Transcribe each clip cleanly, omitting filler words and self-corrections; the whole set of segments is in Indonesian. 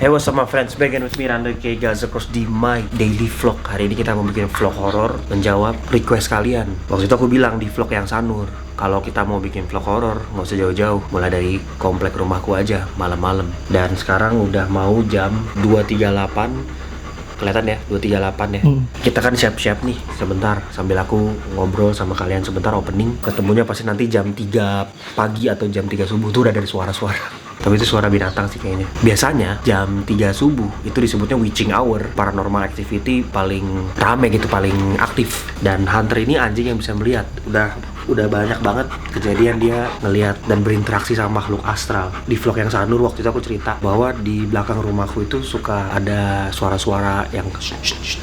Hey, what's up my friends, back again with me Randa K. Gazakros di my daily vlog. Hari ini kita mau bikin vlog horor, menjawab request kalian. Waktu itu aku bilang di vlog yang Sanur, kalau kita mau bikin vlog horor nggak usah jauh-jauh, mulai dari komplek rumahku aja malam-malam. Dan sekarang udah mau jam 2.38. Kelihatan ya, 2.38 ya. Kita kan siap-siap nih sebentar sambil aku ngobrol sama kalian sebentar opening. Ketemunya pasti nanti jam 3 pagi atau jam 3 subuh tuh udah dari suara-suara. Tapi itu suara binatang sih kayaknya. Biasanya jam 3 subuh itu disebutnya witching hour, paranormal activity paling rame gitu, paling aktif. Dan Hunter ini anjing yang bisa melihat. Udah banyak banget kejadian dia ngelihat dan berinteraksi sama makhluk astral. Di vlog yang Sanur waktu itu aku cerita bahwa di belakang rumahku itu suka ada suara-suara yang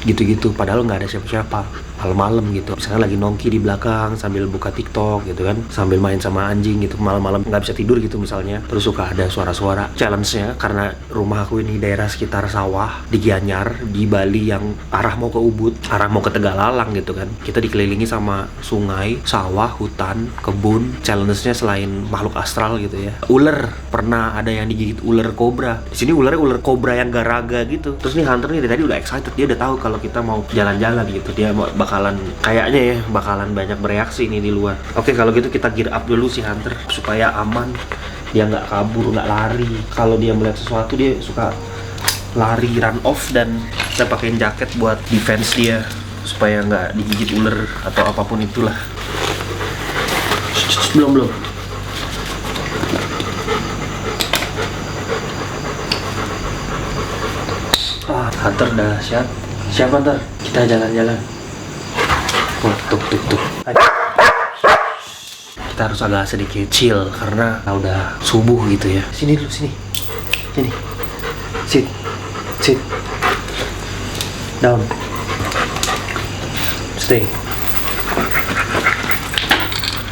gitu-gitu, padahal nggak ada siapa-siapa. Malam-malam gitu, misalnya lagi nongki di belakang sambil buka TikTok gitu kan, sambil main sama anjing gitu, malam-malam nggak bisa tidur gitu misalnya. Terus suka ada suara-suara. Challenge-nya karena rumah aku ini daerah sekitar sawah di Gianyar, di Bali yang arah mau ke Ubud, arah mau ke Tegalalang gitu kan. Kita dikelilingi sama sungai, sawah, hutan, kebun. Challenge-nya selain makhluk astral gitu ya, ular. Pernah ada yang digigit ular kobra. Di sini ularnya ular kobra yang garaga gitu. Terus nih Hunter nih dari tadi udah excited, dia udah tahu kalau kita mau jalan-jalan gitu. Dia bakalan kayaknya ya bakalan banyak bereaksi nih di luar. Oke, kalau gitu kita gear up dulu si Hunter supaya aman. Dia nggak kabur, nggak lari. Kalau dia melihat sesuatu dia suka lari, run off, dan kita pakein jaket buat defense dia supaya nggak digigit ular atau apapun itulah. Belum. Hunter dah siap. Siap Hunter, kita jalan-jalan. Tuh. Kita harus agak sedikit chill karena udah subuh gitu ya. Sini dulu, sini. Sit. Down. Stay.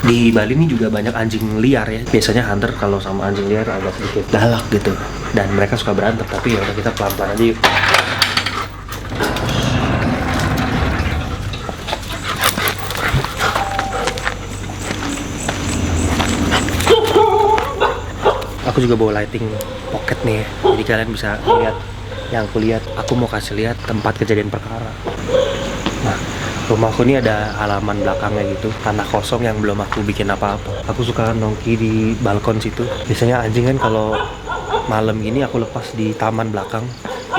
Di Bali ini juga banyak anjing liar ya. Biasanya Hunter kalau sama anjing liar agak sedikit galak gitu. Dan mereka suka berantem, tapi ya udah kita pelan-pelan aja yuk. Aku juga bawa lighting pocket nih ya, jadi kalian bisa lihat yang aku lihat. Aku mau kasih lihat tempat kejadian perkara. Nah, rumahku ini ada halaman belakangnya gitu, tanah kosong yang belum aku bikin apa-apa. Aku suka nongki di balkon situ. Biasanya anjing kan kalau malam gini aku lepas di taman belakang,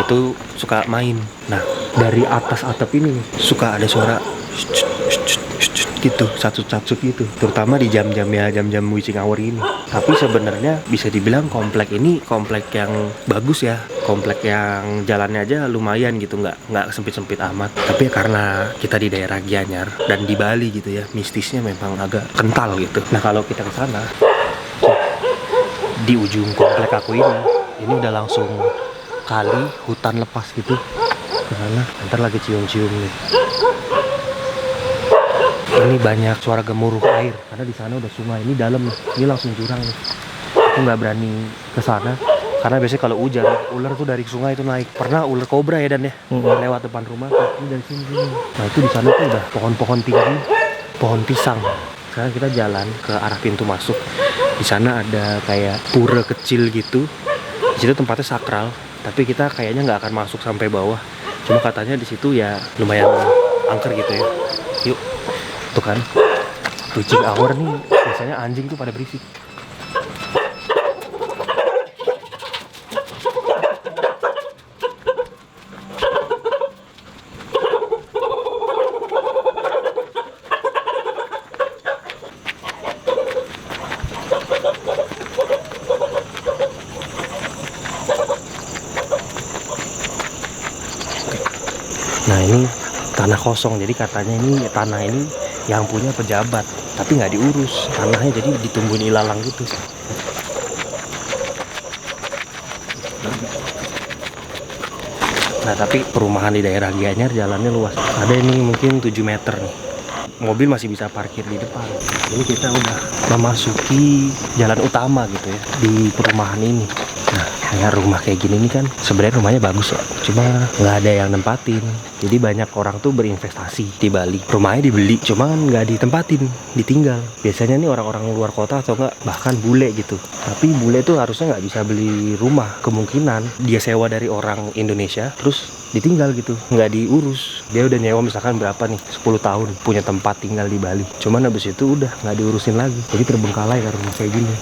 itu suka main. Nah, dari atas atap ini suka ada suara gitu, satu-satu gitu, terutama di jam-jam witching hour ini. Tapi sebenarnya bisa dibilang komplek ini komplek yang bagus ya, komplek yang jalannya aja lumayan gitu, nggak sempit-sempit amat. Tapi karena kita di daerah Gianyar dan di Bali gitu ya, mistisnya memang agak kental gitu. Nah, kalau kita ke sana, di ujung komplek aku ini udah langsung kali, hutan lepas gitu. Ke sana, ntar lagi cium-cium nih. Ini banyak suara gemuruh air karena di sana udah sungai. Ini dalam nih, ini langsung jurang nih. Aku nggak berani ke sana karena biasanya kalau hujan ular tuh dari sungai itu naik. Pernah ular kobra ya dan ya lewat depan rumah. Ini dari sini. Nah, itu di sana tuh udah pohon-pohon tinggi, pohon pisang. Sekarang kita jalan ke arah pintu masuk. Di sana ada kayak pura kecil gitu. Di situ tempatnya sakral, tapi kita kayaknya nggak akan masuk sampai bawah. Cuma katanya di situ ya lumayan angker gitu ya. Yuk. Tuh kan, witching hour nih, biasanya anjing tuh pada berisik. Nah, ini tanah kosong, jadi katanya ini tanah ini yang punya pejabat, tapi nggak diurus tanahnya, jadi ditungguin ilalang gitu. Nah, tapi perumahan di daerah Gianyar jalannya luas. Ada ini mungkin 7 meter nih. Mobil masih bisa parkir di depan. Ini kita udah memasuki jalan utama gitu ya di perumahan ini. Nah, Kayak rumah kayak gini nih kan sebenarnya rumahnya bagus ya, cuma nggak ada yang nempatin. Jadi banyak orang tuh berinvestasi di Bali, rumahnya dibeli cuma kan nggak ditempatin, ditinggal. Biasanya nih orang-orang luar kota atau nggak bahkan bule gitu. Tapi bule tuh harusnya nggak bisa beli rumah, kemungkinan dia sewa dari orang Indonesia terus ditinggal gitu, nggak diurus. Dia udah nyewa misalkan berapa nih, 10 tahun punya tempat tinggal di Bali, cuman habis itu udah nggak diurusin lagi, jadi terbengkalai kan rumah kayak gini,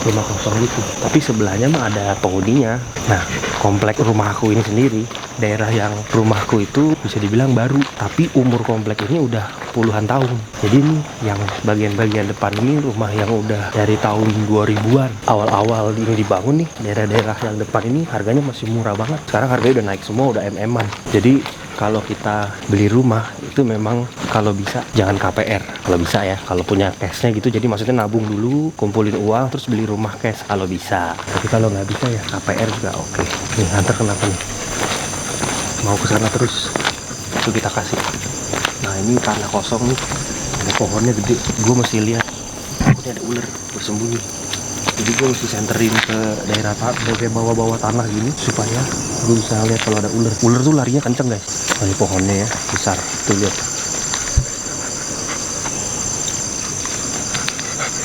rumah kosong gitu. Tapi sebelahnya mah ada penghuninya. Nah, komplek rumah aku ini sendiri, daerah yang rumahku itu bisa dibilang baru, tapi umur komplek ini udah puluhan tahun. Jadi ini yang bagian-bagian depan ini rumah yang udah dari tahun 2000-an. Awal-awal ini dibangun nih, daerah-daerah yang depan ini harganya masih murah banget. Sekarang harganya udah naik semua, udah MM-an. Jadi kalau kita beli rumah itu memang kalau bisa jangan KPR, kalau bisa ya, kalau punya cashnya gitu. Jadi maksudnya nabung dulu, kumpulin uang, terus beli rumah cash kalau bisa. Tapi kalau nggak bisa ya KPR juga oke. Nih Hunter kenapa nih? Mau ke sana terus, itu kita kasih. Nah ini tanah kosong nih, ada pohonnya gede. Gue mesti lihat, ini ada ular bersembunyi. Jadi gue mesti senterin ke daerah bagian bawah-bawah tanah gini supaya gue bisa lihat kalau ada ular. Ular tuh larinya kenceng guys. Oh, ini pohonnya ya besar, tuh lihat.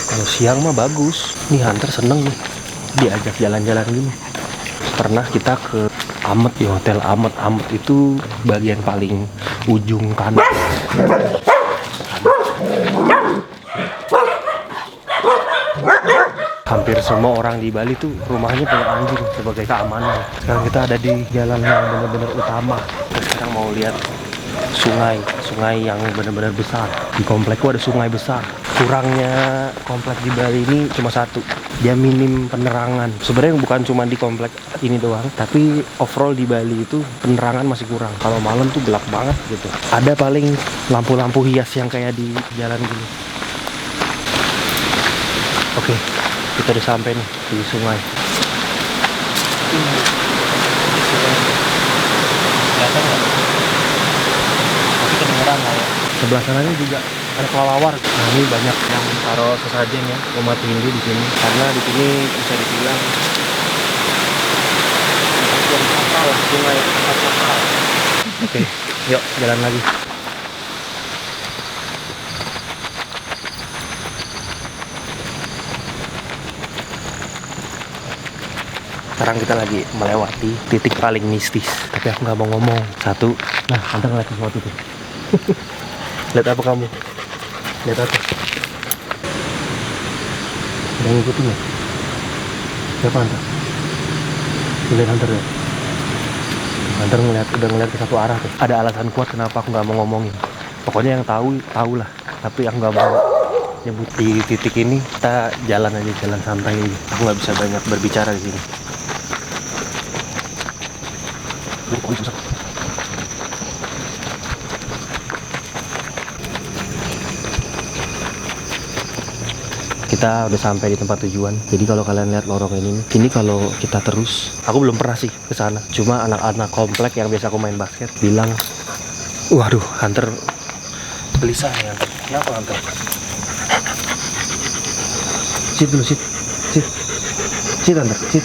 Kalau siang mah bagus. Nih Hunter seneng nih diajak jalan-jalan gini. Pernah kita ke Amet, di hotel Amet. Amet itu bagian paling ujung kanan. Hampir semua orang di Bali tuh rumahnya punya anjing sebagai keamanan. Sekarang kita ada di jalan yang benar-benar utama. Kita sekarang mau lihat sungai yang benar-benar besar. Di komplekku ada sungai besar. Kurangnya komplek di Bali ini cuma satu, dia minim penerangan. Sebenarnya bukan cuma di komplek ini doang, tapi overall di Bali itu penerangan masih kurang. Kalau malam tuh gelap banget gitu. Ada paling lampu-lampu hias yang kayak di jalan gini. Oke, kita udah sampai nih di sungai. Kelihatan nggak? Tapi kedengeran lah ya. Sebelah sananya juga ada kelelawar. Nah ini banyak yang taruh sesajen ya, umat Hindu di sini. Karena di sini bisa dibilang yang sakral, sungai sakral. Oke, yuk jalan lagi. Sekarang kita lagi melewati titik paling mistis, tapi aku nggak mau ngomong. Satu, nah Anda ngeliat sesuatu tuh. Lihat apa kamu? Lihat apa? Udah ngikutin ya? Siapa Hunter? Lihat Hunter ya? Hunter udah ngeliat ke satu arah tuh. Ada alasan kuat kenapa aku nggak mau ngomongin. Pokoknya yang tahu lah. Tapi aku nggak mau nyebut. Di titik ini kita jalan aja, jalan santai aja. Aku nggak bisa banyak berbicara di sini. Kita udah sampai di tempat tujuan. Jadi kalau kalian lihat lorong ini kalau kita terus, aku belum pernah sih ke sana. Cuma anak-anak komplek yang biasa aku main basket bilang, waduh, Hunter gelisah ya. Kenapa Hunter? Sit dulu, sit Hunter, sit.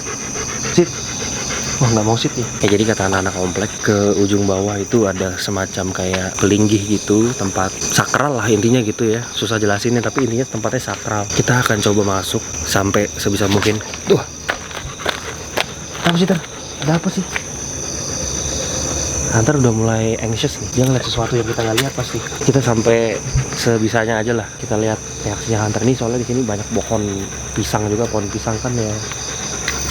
Wah nggak mau sit nih. Ya, jadi kata anak-anak komplek, ke ujung bawah itu ada semacam kayak pelinggih gitu, tempat sakral lah intinya gitu ya. Susah jelasinnya tapi intinya tempatnya sakral. Kita akan coba masuk sampai sebisa mungkin. Tuh, apa sih ada apa sih? Hunter udah mulai anxious nih. Dia ngeliat sesuatu yang kita nggak lihat pasti. Kita sampai sebisanya aja lah kita lihat reaksinya Hunter nih. Soalnya di sini banyak pohon pisang juga. Pohon pisang kan ya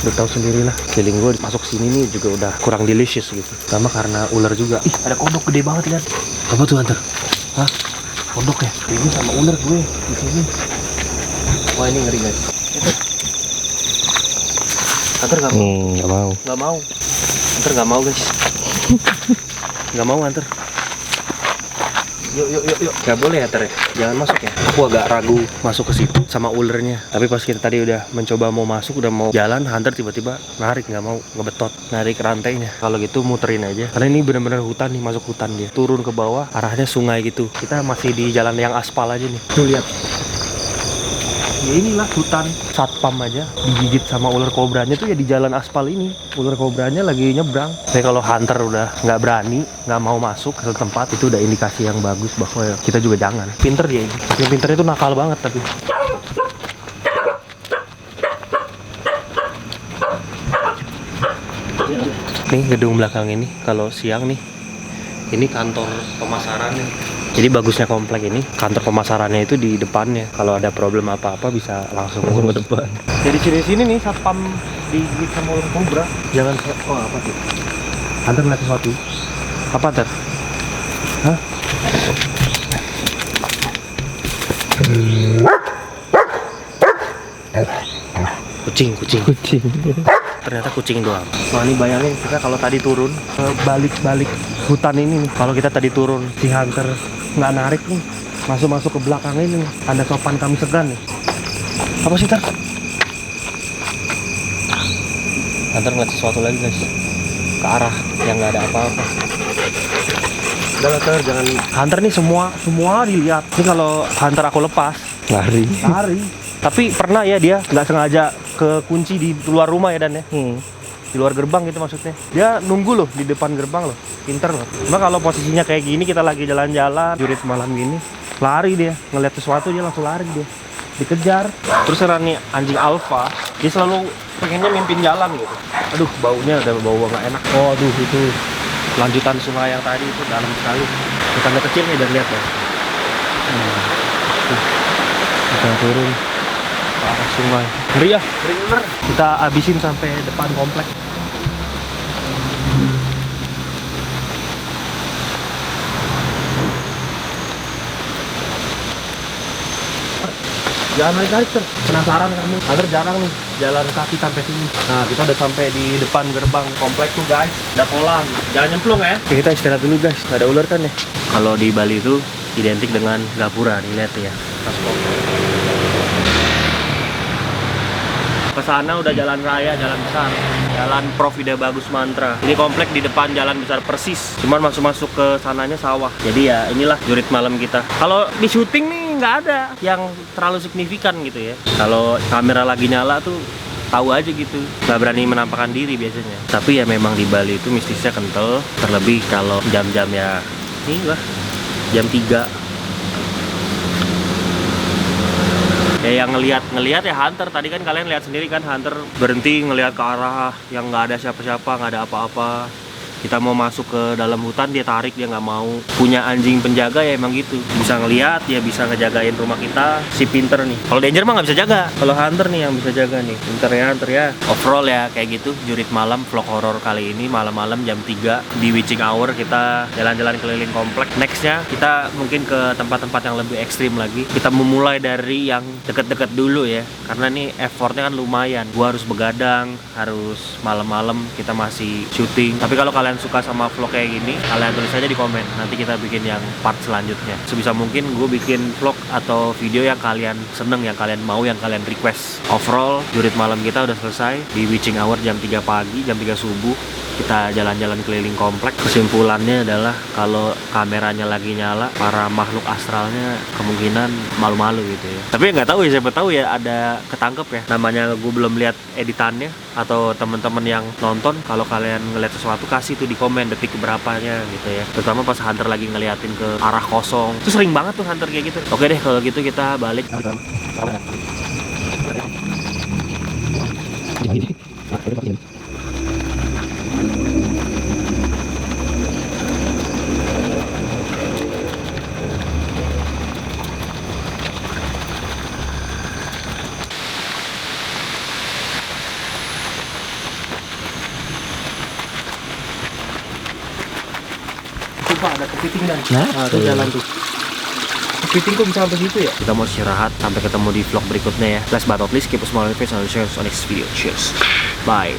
udah tahu sendiri lah, feeling gue masuk sini nih juga udah kurang delicious gitu. Sama karena ular juga. Ih, ada kodok gede banget lihat. Apa tuh Hunter? Hah? Kodok ya? Ini sama ular gue di sini. Wah ini ngeri guys. Hunter nggak mau. Nggak mau. Hunter nggak mau guys. Nggak mau Hunter. Yuk. Nggak boleh ya Hunter ya? Jangan masuk ya. Aku agak ragu masuk ke situ sama ulernya. Tapi pas kita tadi udah mencoba mau masuk, udah mau jalan, Hunter tiba-tiba narik, nggak mau, ngebetot, narik rantainya. Kalau gitu muterin aja. Karena ini bener-bener hutan nih, masuk hutan dia. Turun ke bawah, arahnya sungai gitu. Kita masih di jalan yang aspal aja nih. Tuh lihat. Ya inilah hutan. Satpam aja digigit sama ular kobranya tuh ya di jalan aspal ini. Ular kobranya lagi nyebrang. Tapi kalau hunter udah nggak berani, nggak mau masuk ke tempat, itu udah indikasi yang bagus bahwa kita juga jangan. Pinter dia ini. Yang pinter itu nakal banget tapi. Nih gedung belakang ini kalau siang nih, ini kantor pemasaran nih. Jadi bagusnya komplek ini, kantor pemasarannya itu di depannya. Kalau ada problem apa-apa bisa langsung ke depan. Jadi sini nih satpam digigit sama ular kobra. Jangan, oh apa tuh? Anda ngeliat sesuatu? Apa Ter? Hah? Kucing. Ternyata kucing doang. Wah, ini bayangin kita kalau tadi turun ke balik hutan ini nih. Kalau kita tadi turun, si hunter nggak narik nih, masuk ke belakang ini. Ada sopan kami segan nih. Apa sih Ter? Hunter ngeliat sesuatu lagi guys, ke arah yang nggak ada apa-apa. Udah lah Ter, jangan. Hunter nih semua dilihat. Ini kalau hunter aku lepas, lari. Tapi pernah ya dia nggak sengaja ke kunci di luar rumah ya Dan ya. Di luar gerbang gitu maksudnya. Dia nunggu loh di depan gerbang loh. Pinter loh. Cuma kalau posisinya kayak gini, kita lagi jalan-jalan jurit malam gini, lari dia, ngeliat sesuatu dia langsung lari dia. Dikejar. Terus nih anjing alfa, dia selalu pengennya mimpin jalan gitu. Aduh, baunya ada bau nggak enak. Oh, aduh itu lanjutan sungai yang tadi itu dalam sekali. Tetangga kecil nih dan lihat ya. Kita turun ke arah sungai. Ngeri ya, ngeri bener. Kita habisin sampai depan komplek. Jangan narik Ter, penasaran kamu. Agar jarang nih jalan kaki sampai sini. Nah, kita udah sampai di depan gerbang komplek tuh guys. Ada kolam, jangan nyemplung ya. Oke, kita istirahat dulu guys, nggak ada ular kan ya. Kalau di Bali itu identik dengan gapura, nih lihat ya. Kesana udah jalan raya, jalan besar, jalan Prof Ida Bagus Mantra. Ini komplek di depan jalan besar persis, cuman masuk ke sananya sawah. Jadi ya inilah jurit malam kita. Kalau di syuting nih nggak ada yang terlalu signifikan gitu ya. Kalau kamera lagi nyala tuh tahu aja gitu, nggak berani menampakkan diri biasanya. Tapi ya memang di Bali itu mistisnya kental, terlebih kalau jam-jam ya ini lah, jam 3. Ya yang ngelihat ya hunter. Tadi kan kalian lihat sendiri kan, hunter berhenti ngelihat ke arah yang nggak ada siapa-siapa, nggak ada apa-apa. Kita mau masuk ke dalam hutan, dia tarik, dia nggak mau. Punya anjing penjaga ya emang gitu, bisa ngelihat, dia bisa ngejagain rumah kita. Si pinter nih. Kalau danger mah nggak bisa jaga, kalau hunter nih yang bisa jaga nih. Pinter ya hunter ya. Overall ya kayak gitu jurit malam vlog horor kali ini, malam-malam jam 3 di witching hour. Kita jalan-jalan keliling komplek. Nextnya kita mungkin ke tempat-tempat yang lebih ekstrim lagi. Kita memulai dari yang deket-deket dulu ya, karena nih effortnya kan lumayan. Gua harus begadang, harus malam-malam kita masih syuting. Tapi kalau kalian suka sama vlog kayak gini, kalian tulis aja di komen, nanti kita bikin yang part selanjutnya. Sebisa mungkin gue bikin vlog atau video yang kalian seneng, yang kalian mau, yang kalian request. Overall jurit malam kita udah selesai di witching hour jam 3 pagi, jam 3 subuh. Kita jalan-jalan keliling komplek. Kesimpulannya adalah kalau kameranya lagi nyala, para makhluk astralnya kemungkinan malu-malu gitu ya. Tapi nggak tahu ya, siapa tahu ya ada ketangkep ya. Namanya gue belum lihat editannya. Atau teman-teman yang nonton, kalau kalian ngeliat sesuatu kasih tuh di komen detik berapanya gitu ya. Terutama pas hunter lagi ngeliatin ke arah kosong. Itu sering banget tuh hunter kayak gitu. Oke deh, kalau gitu kita balik. Pak, ada kepiting Dan. Nah, itu jalan tuh. Kepiting kok bisa sampai situ ya? Kita mau istirahat, sampai ketemu di vlog berikutnya ya. Last but not least, keep a smile on your face and I'll see you on next video. Cheers. Bye.